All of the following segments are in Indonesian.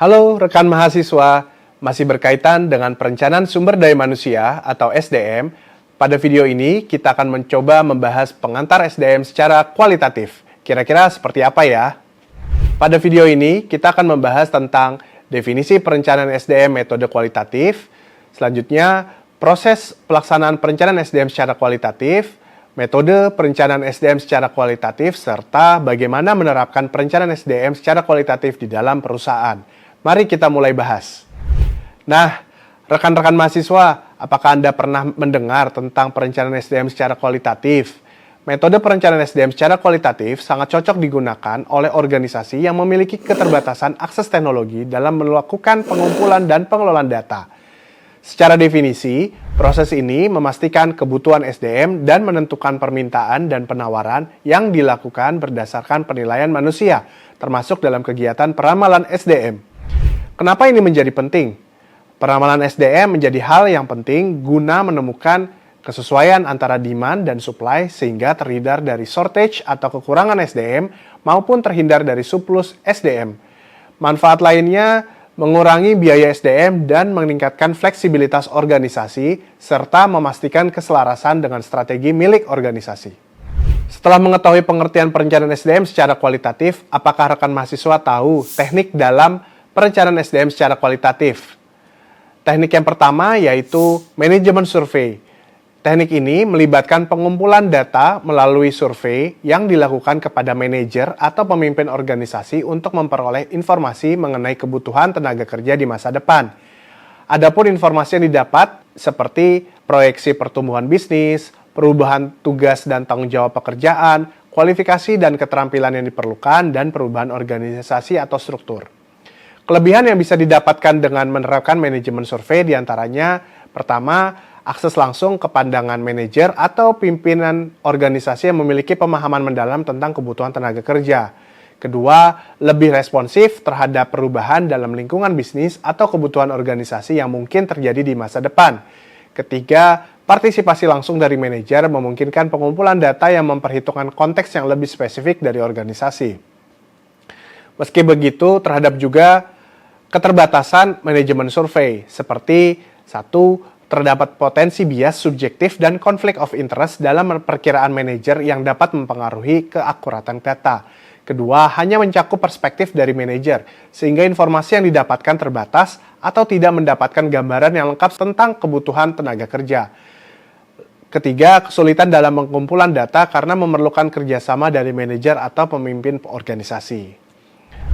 Halo rekan mahasiswa, masih berkaitan dengan perencanaan sumber daya manusia atau SDM. Pada video ini kita akan mencoba membahas pengantar SDM secara kualitatif. Kira-kira seperti apa ya? Pada video ini kita akan membahas tentang definisi perencanaan SDM metode kualitatif, selanjutnya proses pelaksanaan perencanaan SDM secara kualitatif, metode perencanaan SDM secara kualitatif, serta bagaimana menerapkan perencanaan SDM secara kualitatif di dalam perusahaan. Mari kita mulai bahas. Nah, rekan-rekan mahasiswa, apakah Anda pernah mendengar tentang perencanaan SDM secara kualitatif? Metode perencanaan SDM secara kualitatif sangat cocok digunakan oleh organisasi yang memiliki keterbatasan akses teknologi dalam melakukan pengumpulan dan pengelolaan data. Secara definisi, proses ini memastikan kebutuhan SDM dan menentukan permintaan dan penawaran yang dilakukan berdasarkan penilaian manusia, termasuk dalam kegiatan peramalan SDM. Kenapa ini menjadi penting? Peramalan SDM menjadi hal yang penting guna menemukan kesesuaian antara demand dan supply sehingga terhindar dari shortage atau kekurangan SDM maupun terhindar dari surplus SDM. Manfaat lainnya mengurangi biaya SDM dan meningkatkan fleksibilitas organisasi serta memastikan keselarasan dengan strategi milik organisasi. Setelah mengetahui pengertian perencanaan SDM secara kualitatif, apakah rekan mahasiswa tahu teknik dalam perencanaan SDM secara kualitatif? Teknik yang pertama yaitu manajemen survei. Teknik ini melibatkan pengumpulan data melalui survei yang dilakukan kepada manajer atau pemimpin organisasi untuk memperoleh informasi mengenai kebutuhan tenaga kerja di masa depan. Adapun informasi yang didapat seperti proyeksi pertumbuhan bisnis, perubahan tugas dan tanggung jawab pekerjaan, kualifikasi dan keterampilan yang diperlukan, dan perubahan organisasi atau struktur. Kelebihan yang bisa didapatkan dengan menerapkan manajemen survei diantaranya, pertama, akses langsung ke pandangan manajer atau pimpinan organisasi yang memiliki pemahaman mendalam tentang kebutuhan tenaga kerja. Kedua, lebih responsif terhadap perubahan dalam lingkungan bisnis atau kebutuhan organisasi yang mungkin terjadi di masa depan. Ketiga, partisipasi langsung dari manajer memungkinkan pengumpulan data yang memperhitungkan konteks yang lebih spesifik dari organisasi. Meski begitu, terhadap juga keterbatasan manajemen survei, seperti 1. Terdapat potensi bias subjektif dan konflik of interest dalam perkiraan manajer yang dapat mempengaruhi keakuratan data. Kedua, hanya mencakup perspektif dari manajer, sehingga informasi yang didapatkan terbatas atau tidak mendapatkan gambaran yang lengkap tentang kebutuhan tenaga kerja. Ketiga, kesulitan dalam pengumpulan data karena memerlukan kerjasama dari manajer atau pemimpin organisasi.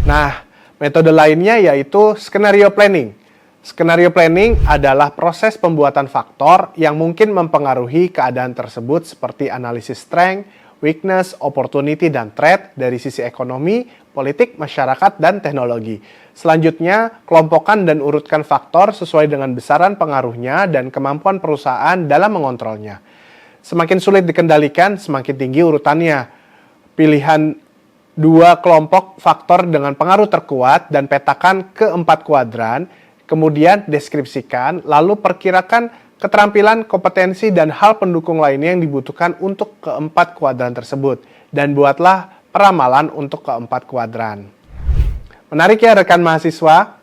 Nah, metode lainnya yaitu skenario planning. Skenario planning adalah proses pembuatan faktor yang mungkin mempengaruhi keadaan tersebut seperti analisis strength, weakness, opportunity, dan threat dari sisi ekonomi, politik, masyarakat, dan teknologi. Selanjutnya, kelompokkan dan urutkan faktor sesuai dengan besaran pengaruhnya dan kemampuan perusahaan dalam mengontrolnya. Semakin sulit dikendalikan, semakin tinggi urutannya. Pilihan 2 kelompok faktor dengan pengaruh terkuat dan petakan ke 4 kuadran, kemudian deskripsikan, lalu perkirakan keterampilan, kompetensi, dan hal pendukung lainnya yang dibutuhkan untuk keempat kuadran tersebut, dan buatlah peramalan untuk keempat kuadran. Menarik ya rekan mahasiswa?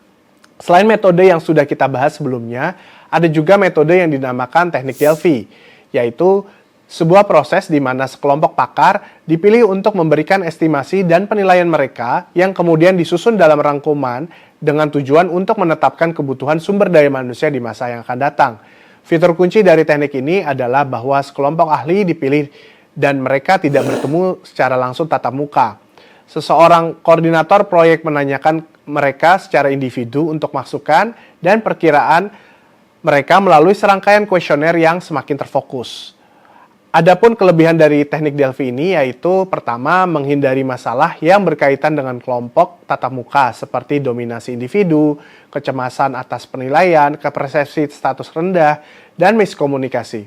Selain metode yang sudah kita bahas sebelumnya, ada juga metode yang dinamakan teknik Delphi, yaitu sebuah proses di mana sekelompok pakar dipilih untuk memberikan estimasi dan penilaian mereka yang kemudian disusun dalam rangkuman dengan tujuan untuk menetapkan kebutuhan sumber daya manusia di masa yang akan datang. Fitur kunci dari teknik ini adalah bahwa sekelompok ahli dipilih dan mereka tidak bertemu secara langsung tatap muka. Seseorang koordinator proyek menanyakan mereka secara individu untuk masukan dan perkiraan mereka melalui serangkaian kuesioner yang semakin terfokus. Adapun kelebihan dari teknik Delphi ini yaitu pertama, menghindari masalah yang berkaitan dengan kelompok tatap muka seperti dominasi individu, kecemasan atas penilaian, kepersepsi status rendah, dan miskomunikasi.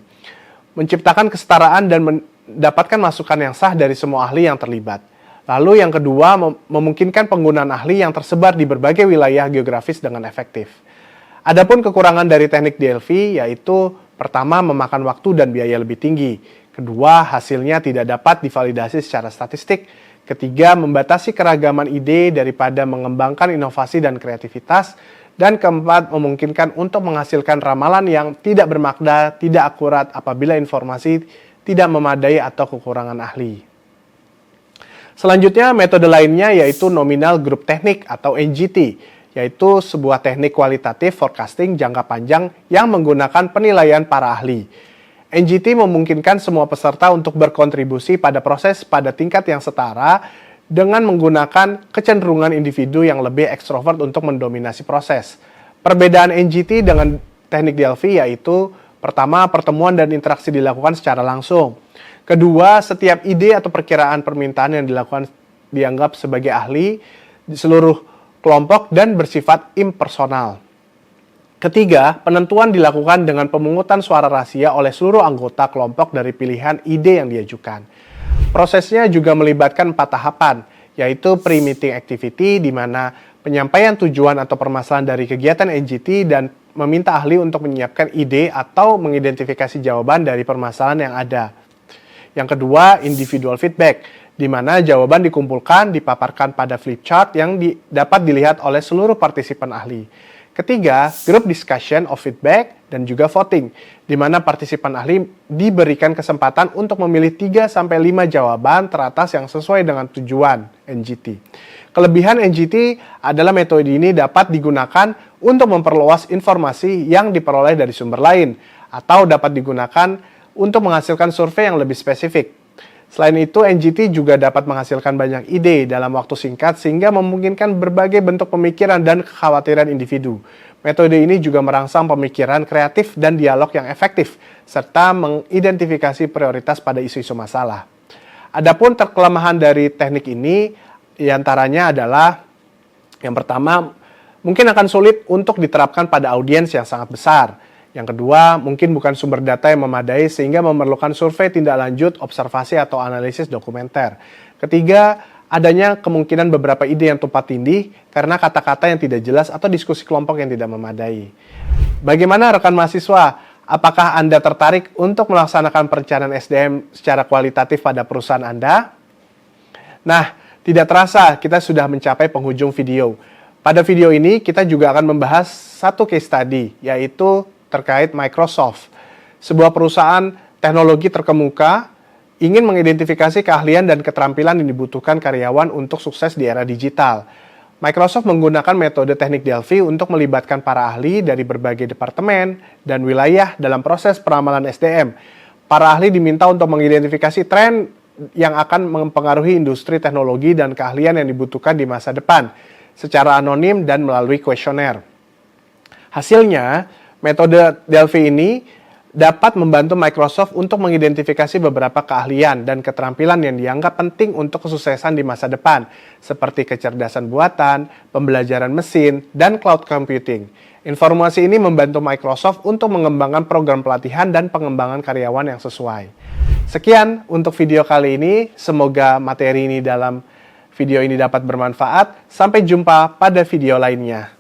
Menciptakan kesetaraan dan mendapatkan masukan yang sah dari semua ahli yang terlibat. Lalu yang kedua, memungkinkan penggunaan ahli yang tersebar di berbagai wilayah geografis dengan efektif. Adapun kekurangan dari teknik Delphi yaitu pertama, memakan waktu dan biaya lebih tinggi. Kedua, hasilnya tidak dapat divalidasi secara statistik. Ketiga, membatasi keragaman ide daripada mengembangkan inovasi dan kreativitas. Dan keempat, memungkinkan untuk menghasilkan ramalan yang tidak bermakna, tidak akurat apabila informasi tidak memadai atau kekurangan ahli. Selanjutnya, metode lainnya yaitu nominal group teknik atau NGT, yaitu sebuah teknik kualitatif forecasting jangka panjang yang menggunakan penilaian para ahli. NGT memungkinkan semua peserta untuk berkontribusi pada proses pada tingkat yang setara dengan menggunakan kecenderungan individu yang lebih ekstrovert untuk mendominasi proses. Perbedaan NGT dengan teknik Delphi yaitu pertama, pertemuan dan interaksi dilakukan secara langsung. Kedua, setiap ide atau perkiraan permintaan yang dianggap sebagai ahli di seluruh kelompok dan bersifat impersonal. Ketiga, penentuan dilakukan dengan pemungutan suara rahasia oleh seluruh anggota kelompok dari pilihan ide yang diajukan. Prosesnya juga melibatkan 4 tahapan, yaitu pre-meeting activity, di mana penyampaian tujuan atau permasalahan dari kegiatan NGT dan meminta ahli untuk menyiapkan ide atau mengidentifikasi jawaban dari permasalahan yang ada. Yang kedua, individual feedback, di mana jawaban dikumpulkan, dipaparkan pada flip chart yang dapat dilihat oleh seluruh partisipan ahli. Ketiga, group discussion of feedback dan juga voting, di mana partisipan ahli diberikan kesempatan untuk memilih 3-5 jawaban teratas yang sesuai dengan tujuan NGT. Kelebihan NGT adalah metode ini dapat digunakan untuk memperluas informasi yang diperoleh dari sumber lain, atau dapat digunakan untuk menghasilkan survei yang lebih spesifik. Selain itu, NGT juga dapat menghasilkan banyak ide dalam waktu singkat sehingga memungkinkan berbagai bentuk pemikiran dan kekhawatiran individu. Metode ini juga merangsang pemikiran kreatif dan dialog yang efektif, serta mengidentifikasi prioritas pada isu-isu masalah. Adapun kelemahan dari teknik ini, diantaranya adalah yang pertama, mungkin akan sulit untuk diterapkan pada audiens yang sangat besar. Yang kedua, mungkin bukan sumber data yang memadai sehingga memerlukan survei tindak lanjut, observasi, atau analisis dokumenter. Ketiga, adanya kemungkinan beberapa ide yang tumpang tindih karena kata-kata yang tidak jelas atau diskusi kelompok yang tidak memadai. Bagaimana rekan mahasiswa? Apakah Anda tertarik untuk melaksanakan perencanaan SDM secara kualitatif pada perusahaan Anda? Nah, tidak terasa kita sudah mencapai penghujung video. Pada video ini kita juga akan membahas satu case study, yaitu terkait Microsoft. Sebuah perusahaan teknologi terkemuka ingin mengidentifikasi keahlian dan keterampilan yang dibutuhkan karyawan untuk sukses di era digital. Microsoft menggunakan metode teknik Delphi untuk melibatkan para ahli dari berbagai departemen dan wilayah dalam proses peramalan SDM. Para ahli diminta untuk mengidentifikasi tren yang akan mempengaruhi industri teknologi dan keahlian yang dibutuhkan di masa depan secara anonim dan melalui kuesioner. Hasilnya, metode Delphi ini dapat membantu Microsoft untuk mengidentifikasi beberapa keahlian dan keterampilan yang dianggap penting untuk kesuksesan di masa depan, seperti kecerdasan buatan, pembelajaran mesin, dan cloud computing. Informasi ini membantu Microsoft untuk mengembangkan program pelatihan dan pengembangan karyawan yang sesuai. Sekian untuk video kali ini, semoga materi ini dalam video ini dapat bermanfaat. Sampai jumpa pada video lainnya.